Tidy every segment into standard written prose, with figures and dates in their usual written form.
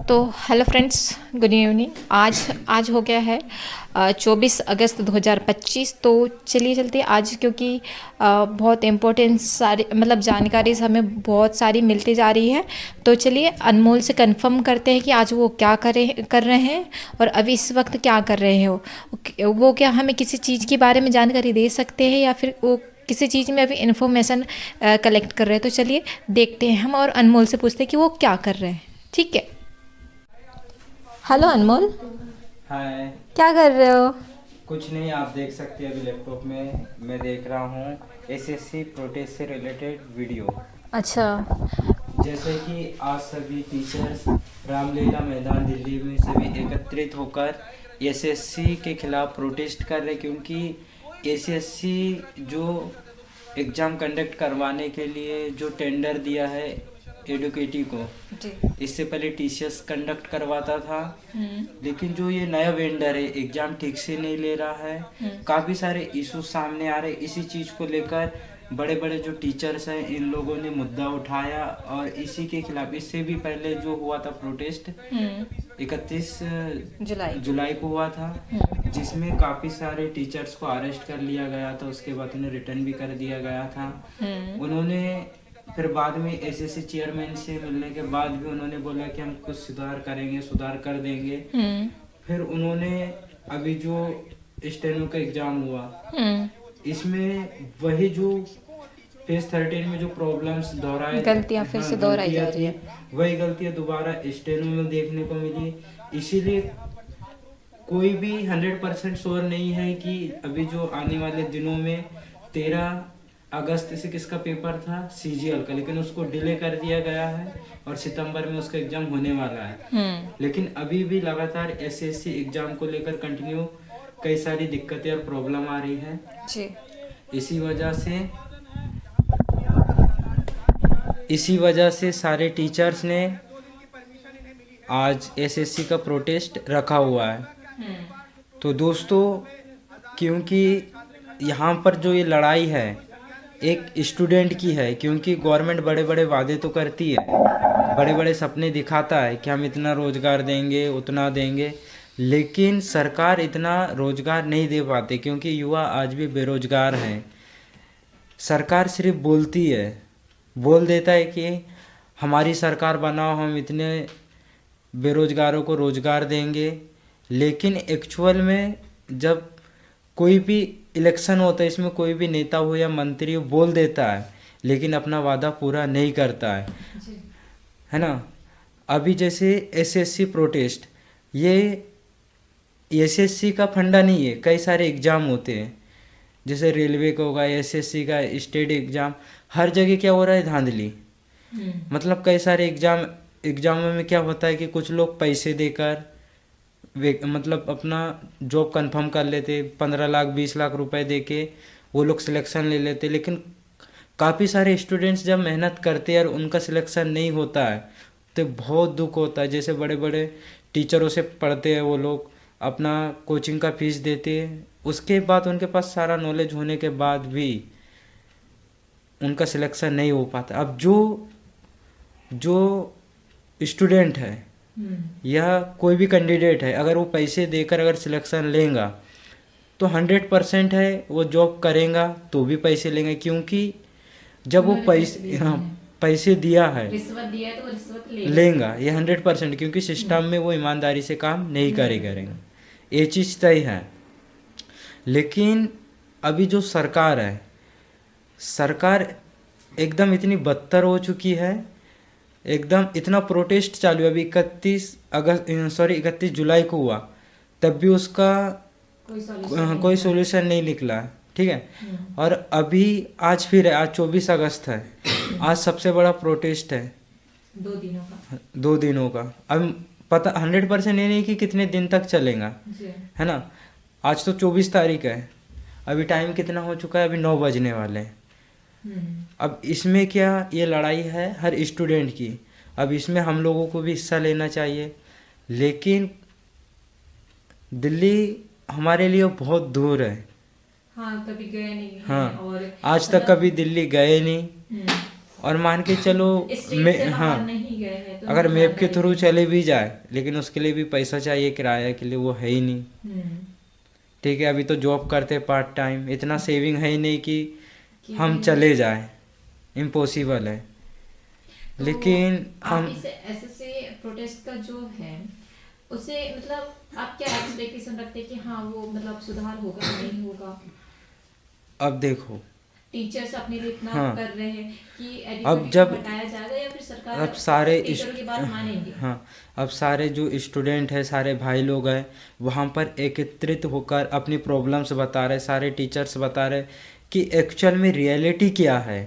तो hello friends, good evening. आज हो गया है 24 अगस्त 2025। तो चलिए चलते हैं आज, क्योंकि बहुत इम्पोर्टेंट सारी मतलब जानकारी हमें बहुत सारी मिलती जा रही है। तो चलिए अनमोल से कंफर्म करते हैं कि आज वो क्या कर रहे हैं और अभी इस वक्त क्या कर रहे हैं। वो क्या हमें किसी चीज़ के बारे में जानकारी दे सकते हैं या फिर वो किसी चीज़ में अभी इन्फॉर्मेशन कलेक्ट कर रहे हैं। तो चलिए देखते हैं हम और अनमोल से पूछते हैं कि वो क्या कर रहे हैं। ठीक है। हेलो अनमोल, हाय। क्या कर रहे हो? कुछ नहीं, आप देख सकते हैं अभी लैपटॉप में मैं देख रहा हूँ एसएससी प्रोटेस्ट से रिलेटेड वीडियो। अच्छा। जैसे कि आज सभी टीचर्स रामलीला मैदान दिल्ली में सभी एकत्रित होकर एसएससी के खिलाफ प्रोटेस्ट कर रहे, क्योंकि एसएससी जो एग्ज़ाम कंडक्ट करवाने के लिए जो टेंडर दिया है एडुकेटी को, जी। इससे पहले टीसीएस कंडक्ट करवाता था, लेकिन जो ये नया वेंडर है एग्जाम ठीक से नहीं ले रहा है। काफ़ी सारे इशू सामने आ रहे, इसी चीज़ को लेकर बड़े बड़े जो टीचर्स हैं इन लोगों ने मुद्दा उठाया और इसी के खिलाफ इससे भी पहले जो हुआ था प्रोटेस्ट 31 जुलाई को हुआ था, जिसमें काफ़ी सारे टीचर्स को अरेस्ट कर लिया गया था। उसके बाद उन्हें रिटर्न भी कर दिया गया था। उन्होंने फिर बाद में एसएससी चेयरमैन से मिलने के बाद भी उन्होंने बोला कि हम कुछ सुधार करेंगे, सुधार कर देंगे। फिर उन्होंने अभी जो स्टेनो का एग्जाम हुआ इसमें वही जो पेज 13 में जो प्रॉब्लम्स दोहराए गलतियां फिर से दोहराई जा रही है, वही गलतियां दोबारा स्टेनो में देखने को मिली। इसीलिए कोई भी 100% श्योर नहीं है कि अभी जो आने वाले दिनों में 13 अगस्त से किसका पेपर था, सीजीएल का, लेकिन उसको डिले कर दिया गया है और सितंबर में उसका एग्जाम होने वाला है। लेकिन अभी भी लगातार एसएससी एग्जाम को लेकर कंटिन्यू कई सारी दिक्कतें और प्रॉब्लम आ रही है जी। इसी वजह से सारे टीचर्स ने आज एसएससी का प्रोटेस्ट रखा हुआ है। तो दोस्तों, क्योंकि यहाँ पर जो ये लड़ाई है एक स्टूडेंट की है, क्योंकि गवर्नमेंट बड़े बड़े वादे तो करती है, बड़े बड़े सपने दिखाता है कि हम इतना रोजगार देंगे उतना देंगे, लेकिन सरकार इतना रोजगार नहीं दे पाते, क्योंकि युवा आज भी बेरोजगार हैं। सरकार सिर्फ बोलती है, बोल देता है कि हमारी सरकार बनाओ, हम इतने बेरोजगारों को रोजगार देंगे, लेकिन एक्चुअल में जब कोई भी इलेक्शन होता है इसमें कोई भी नेता हो या मंत्री हो बोल देता है, लेकिन अपना वादा पूरा नहीं करता है ना। अभी जैसे एसएससी प्रोटेस्ट, ये एसएससी का फंडा नहीं है, कई सारे एग्ज़ाम होते हैं, जैसे रेलवे का होगा, एसएससी का स्टेट एग्ज़ाम, हर जगह क्या हो रहा है, धांधली। मतलब कई सारे एग्ज़ामों में क्या होता है कि कुछ लोग पैसे देकर मतलब अपना जॉब कंफर्म कर लेते, 15 लाख 20 लाख रुपए देके वो लोग सिलेक्शन ले लेते, लेकिन काफ़ी सारे स्टूडेंट्स जब मेहनत करते हैं और उनका सिलेक्शन नहीं होता है तो बहुत दुख होता है। जैसे बड़े बड़े टीचरों से पढ़ते हैं वो लोग, अपना कोचिंग का फीस देते हैं, उसके बाद उनके पास सारा नॉलेज होने के बाद भी उनका सिलेक्शन नहीं हो पाता। अब जो स्टूडेंट है या कोई भी कैंडिडेट है, अगर वो पैसे देकर अगर सिलेक्शन लेगा तो 100% है वो जॉब करेगा तो भी पैसे लेंगे, क्योंकि जब वो पैसे दिया है, रिश्वत दिया है तो वो रिश्वत लेगा ये 100%, क्योंकि सिस्टम में वो ईमानदारी से काम नहीं करेगा, ये चीज़ तय है। लेकिन अभी जो सरकार है, सरकार एकदम इतनी बदतर हो चुकी है, एकदम इतना प्रोटेस्ट चालू है। अभी 31 जुलाई को हुआ, तब भी उसका कोई सॉल्यूशन नहीं निकला, ठीक है। और अभी आज फिर है, आज 24 अगस्त है, आज सबसे बड़ा प्रोटेस्ट है 2 दिनों का। अब पता 100% ये नहीं कि कितने दिन तक चलेगा, है ना। आज तो 24 तारीख है, अभी टाइम कितना हो चुका है, अभी 9 बजने वाले हैं। अब इसमें क्या, ये लड़ाई है हर स्टूडेंट की, अब इसमें हम लोगों को भी हिस्सा लेना चाहिए, लेकिन दिल्ली हमारे लिए बहुत दूर है। हाँ, कभी गए नहीं। हाँ, और आज तक कभी दिल्ली गए नहीं, और मान के चलो स्टेट से हाँ, बाहर नहीं गए हैं तो अगर नहीं मैप के जानकारी थ्रू है। चले भी जाए लेकिन उसके लिए भी पैसा चाहिए किराया के लिए, वो है ही नहीं। हम्म, ठीक है, अभी तो जॉब करते पार्ट टाइम, इतना सेविंग है ही नहीं कि कि हम वही चले जाए, इम्पॉसिबल है। तो लेकिन आप हम इस ऐसे प्रोटेस्ट का जो है उसे मतलब आप क्या एक्सपेक्टेशन रखते हैं कि हाँ वो मतलब सुधार होगा नहीं होगा? अब देखो, टीचर्स अपने लिए इतना हाँ, कर रहे हैं कि अब एडिक्विटी को जब हटाया जाएगा या फिर सरकार अब सारे टीचरों की बात मानेंगे? हाँ, अब सारे जो स्टूडेंट हैं, सारे भाई लोग हैं, वहाँ पर एकत्रित होकर अपनी प्रॉब्लम्स बता रहे, सारे टीचर्स बता रहे कि एक्चुअल में रियलिटी क्या है,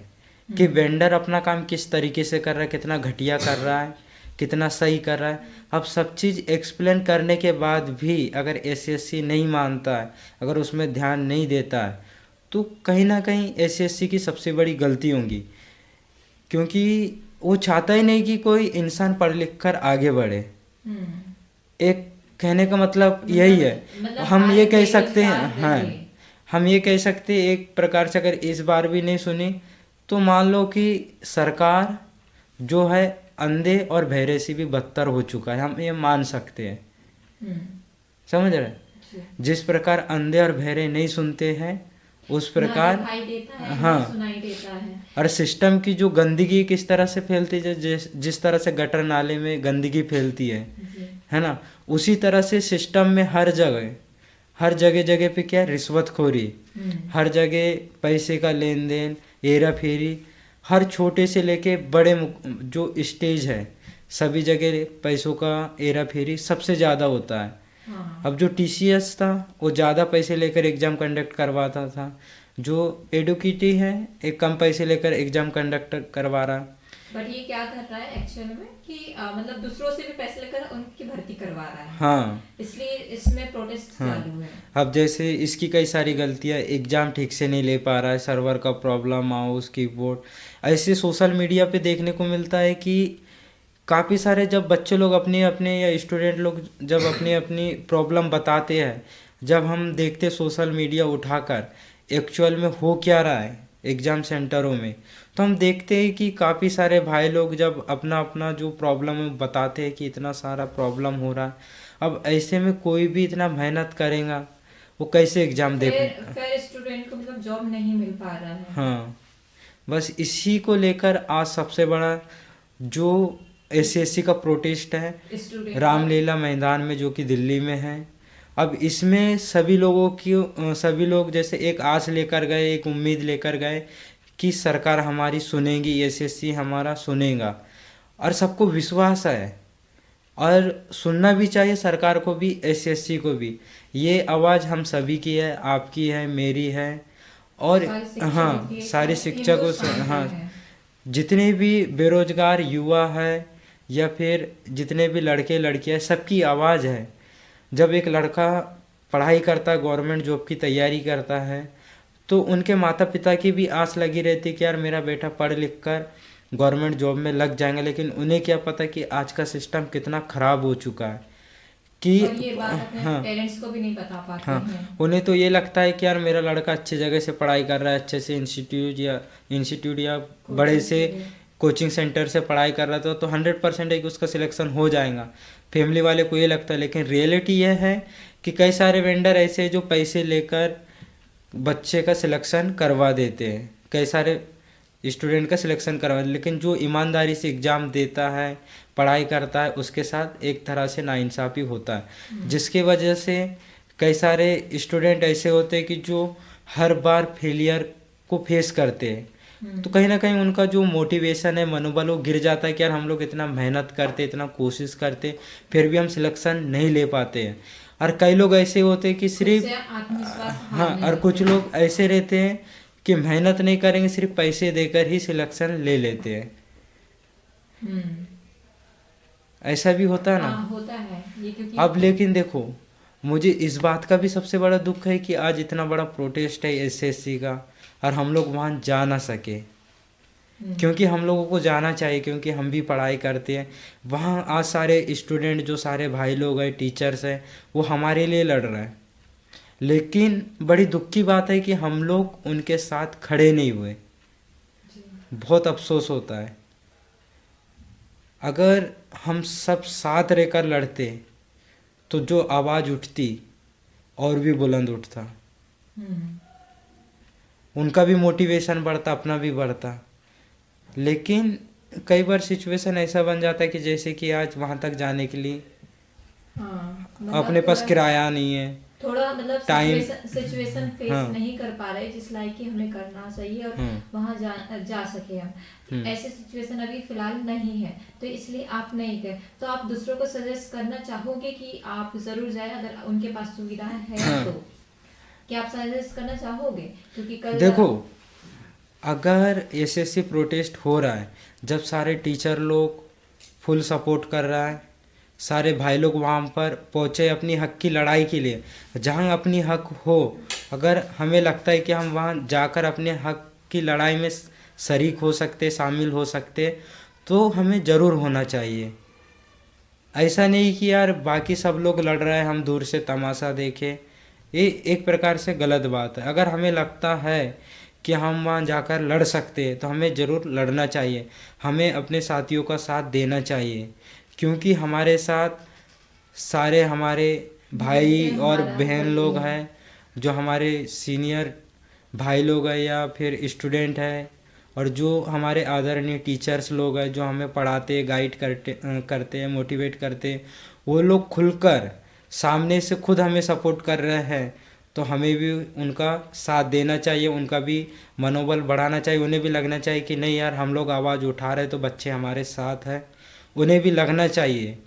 कि वेंडर अपना काम किस तरीके से कर रहा है, कितना घटिया कर रहा है, कितना सही कर रहा है। अब सब चीज़ एक्सप्लेन करने के बाद भी अगर एसएससी नहीं मानता है, अगर उसमें ध्यान नहीं देता है, तो कहीं ना कहीं एसएससी की सबसे बड़ी गलती होगी, क्योंकि वो चाहता ही नहीं कि कोई इंसान पढ़ लिख कर आगे बढ़े। हम्म, एक कहने का मतलब यही है। मतलब हम ये आज कह सकते हैं, बेरोजगार हाँ, रहे। हम ये कह सकते हैं एक प्रकार से अगर इस बार भी नहीं सुनी तो मान लो कि सरकार जो है अंधे और बहरे से भी बदतर हो चुका है, हम ये मान सकते हैं। हम्म, समझ रहे हैं? जी। जिस प्रकार अंधे और बहरे नहीं सुनते हैं उस ना प्रकार, दिखाई देता है ना हाँ, सुनाई देता है। और सिस्टम की जो गंदगी किस तरह से फैलती है, जिस तरह से गटर नाले में गंदगी फैलती जी। है ना, उसी तरह से सिस्टम में हर जगह जगह पे क्या है, रिश्वतखोरी, हर जगह पैसे का लेन देन, हेरा फेरी, हर छोटे से लेके बड़े जो स्टेज है सभी जगह पैसों का हेरा फेरी सबसे ज़्यादा होता है। हाँ। अब जो टीसीएस था वो ज़्यादा पैसे लेकर एग्ज़ाम कंडक्ट करवाता था, जो एडुकेटी है एक कम पैसे लेकर एग्ज़ाम कंडक्ट करवा रहा। बट ये क्या कर रहा है एक्चुअल में कि मतलब दूसरों से भी पैसे लेकर उनकी भर्ती करवा रहा है। हाँ, इसलिए इसमें प्रोटेस्ट हाँ, चालू है। अब जैसे इसकी कई सारी गलतियाँ, एग्ज़ाम ठीक से नहीं ले पा रहा है, सर्वर का प्रॉब्लम, माउस कीबोर्ड, ऐसे सोशल मीडिया पे देखने को मिलता है कि काफ़ी सारे जब बच्चे लोग अपने अपने या स्टूडेंट लोग जब अपनी अपनी प्रॉब्लम बताते हैं, जब हम देखते सोशल मीडिया उठाकर एक्चुअल में हो क्या रहा है एग्ज़ाम सेंटरों में, तो हम देखते हैं कि काफ़ी सारे भाई लोग जब अपना अपना जो प्रॉब्लम है बताते हैं कि इतना सारा प्रॉब्लम हो रहा है। अब ऐसे में कोई भी इतना मेहनत करेगा, वो कैसे एग्ज़ाम दे फिर स्टूडेंट को मतलब जॉब नहीं मिल पा रहा है। हाँ, बस इसी को लेकर आज सबसे बड़ा जो एसएससी का प्रोटेस्ट है स्टूडेंट रामलीला मैदान में, जो कि दिल्ली में है। अब इसमें सभी लोग जैसे एक आस लेकर गए, एक उम्मीद लेकर गए कि सरकार हमारी सुनेगी, एसएससी हमारा सुनेगा, और सबको विश्वास है और सुनना भी चाहिए सरकार को भी, एसएससी को भी। ये आवाज़ हम सभी की है, आपकी है, मेरी है, और हाँ, सारे शिक्षकों से, हाँ, जितने भी बेरोजगार युवा है या फिर जितने भी लड़के लड़कियां, सबकी आवाज़ है। जब एक लड़का पढ़ाई करता है, गवर्नमेंट जॉब की तैयारी करता है, तो उनके माता पिता की भी आस लगी रहती कि यार मेरा बेटा पढ़ लिख कर गवर्नमेंट जॉब में लग जाएंगे, लेकिन उन्हें क्या पता कि आज का सिस्टम कितना ख़राब हो चुका है कि और ये बात अपने हाँ, पेरेंट्स को भी नहीं बता पाते हाँ, हैं। उन्हें तो ये लगता है कि यार मेरा लड़का अच्छे जगह से पढ़ाई कर रहा है, अच्छे से इंस्टीट्यूट या बड़े से कोचिंग सेंटर से पढ़ाई कर रहा था, तो 100% है कि उसका सिलेक्शन हो जाएगा। फैमिली वाले को ये लगता है, लेकिन रियलिटी यह है कि कई सारे वेंडर ऐसे हैं जो पैसे लेकर बच्चे का सिलेक्शन करवा देते हैं, कई सारे स्टूडेंट का सिलेक्शन करवा देते, लेकिन जो ईमानदारी से एग्ज़ाम देता है, पढ़ाई करता है, उसके साथ एक तरह से नाइंसाफ़ी होता है, जिसकी वजह से कई सारे स्टूडेंट ऐसे होते हैं कि जो हर बार फेलियर को फेस करते हैं, तो कहीं ना कहीं उनका जो मोटिवेशन है, मनोबल, वो गिर जाता है कि यार हम लोग इतना मेहनत करते, इतना कोशिश करते, फिर भी हम सिलेक्शन नहीं ले पाते हैं। और कई लोग ऐसे होते हैं कि सिर्फ हाँ, और कुछ लोग ऐसे रहते हैं कि मेहनत नहीं करेंगे, सिर्फ पैसे देकर ही सिलेक्शन ले लेते हैं। ऐसा भी होता है ना। होता है ये, क्योंकि अब लेकिन देखो, मुझे इस बात का भी सबसे बड़ा दुख है कि आज इतना बड़ा प्रोटेस्ट है एसएससी का और हम लोग वहाँ जा ना सके, क्योंकि हम लोगों को जाना चाहिए, क्योंकि हम भी पढ़ाई करते हैं। वहाँ आज सारे स्टूडेंट, जो सारे भाई लोग हैं, टीचर्स हैं, वो हमारे लिए लड़ रहे हैं, लेकिन बड़ी दुख की बात है कि हम लोग उनके साथ खड़े नहीं हुए। बहुत अफसोस होता है। अगर हम सब साथ रहकर लड़ते तो जो आवाज़ उठती और भी बुलंद उठता, उनका भी मोटिवेशन बढ़ता, अपना भी बढ़ता। लेकिन कई बार सिचुएशन ऐसा बन जाता है कि जैसे कि आज वहाँ तक जाने के लिए अपने पास किराया नहीं है, थोड़ा मतलब टाइम, सिचुएशन फेस हाँ, नहीं कर पा रहे जिस लायक कि हमें करना चाहिए और वहाँ जा सके हम। ऐसे सिचुएशन अभी फिलहाल नहीं है, तो इसलिए आप नहीं गए। तो आप दूसरों को सजेस्ट करना चाहोगे कि आप जरूर जाए अगर उनके पास सुविधा है तो? क्या आप सजेस्ट करना चाहोगे? क्योंकि कल देखो, अगर एसएससी प्रोटेस्ट हो रहा है, जब सारे टीचर लोग फुल सपोर्ट कर रहा है, सारे भाई लोग वहाँ पर पहुँचे अपनी हक की लड़ाई के लिए, जहाँ अपनी हक हो, अगर हमें लगता है कि हम वहाँ जाकर अपने हक की लड़ाई में शरीक हो सकते, शामिल हो सकते, तो हमें ज़रूर होना चाहिए। ऐसा नहीं कि यार बाकी सब लोग लड़ रहे हैं हम दूर से तमाशा देखें, ये एक प्रकार से गलत बात है। अगर हमें लगता है कि हम वहाँ जाकर लड़ सकते हैं तो हमें ज़रूर लड़ना चाहिए, हमें अपने साथियों का साथ देना चाहिए, क्योंकि हमारे साथ सारे हमारे भाई और बहन लोग हैं, जो हमारे सीनियर भाई लोग हैं या फिर स्टूडेंट हैं, और जो हमारे आदरणीय टीचर्स लोग हैं जो हमें पढ़ाते, गाइड करते हैं, मोटिवेट करते, वो लोग खुलकर सामने से खुद हमें सपोर्ट कर रहे हैं, तो हमें भी उनका साथ देना चाहिए, उनका भी मनोबल बढ़ाना चाहिए। उन्हें भी लगना चाहिए कि नहीं यार, हम लोग आवाज़ उठा रहे तो बच्चे हमारे साथ हैं, उन्हें भी लगना चाहिए,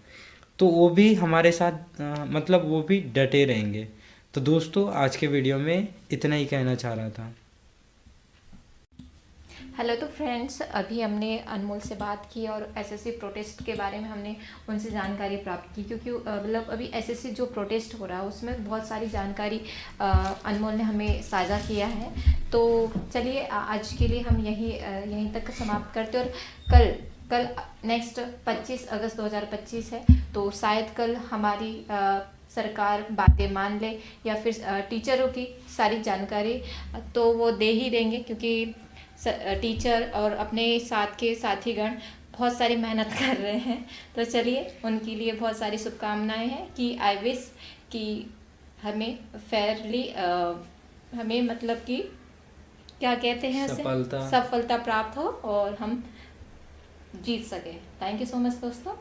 तो वो भी हमारे साथ मतलब वो भी डटे रहेंगे। तो दोस्तों, आज के वीडियो में इतना ही कहना चाह रहा था। हेलो, तो फ्रेंड्स, अभी हमने अनमोल से बात की और एसएससी प्रोटेस्ट के बारे में हमने उनसे जानकारी प्राप्त की, क्योंकि मतलब अभी एसएससी जो प्रोटेस्ट हो रहा है उसमें बहुत सारी जानकारी अनमोल ने हमें साझा किया है। तो चलिए आज के लिए हम यहीं तक समाप्त करते हैं, और कल नेक्स्ट 25 अगस्त 2025 है, तो शायद कल हमारी सरकार बातें मान ले या फिर टीचरों की सारी जानकारी तो वो दे ही देंगे, क्योंकि टीचर और अपने साथ के साथीगण बहुत सारी मेहनत कर रहे हैं। तो चलिए, उनके लिए बहुत सारी शुभकामनाएं हैं कि आई विश कि हमें फेयरली हमें मतलब कि क्या कहते हैं उसे, सफलता प्राप्त हो और हम जीत सके। थैंक यू सो मच दोस्तों।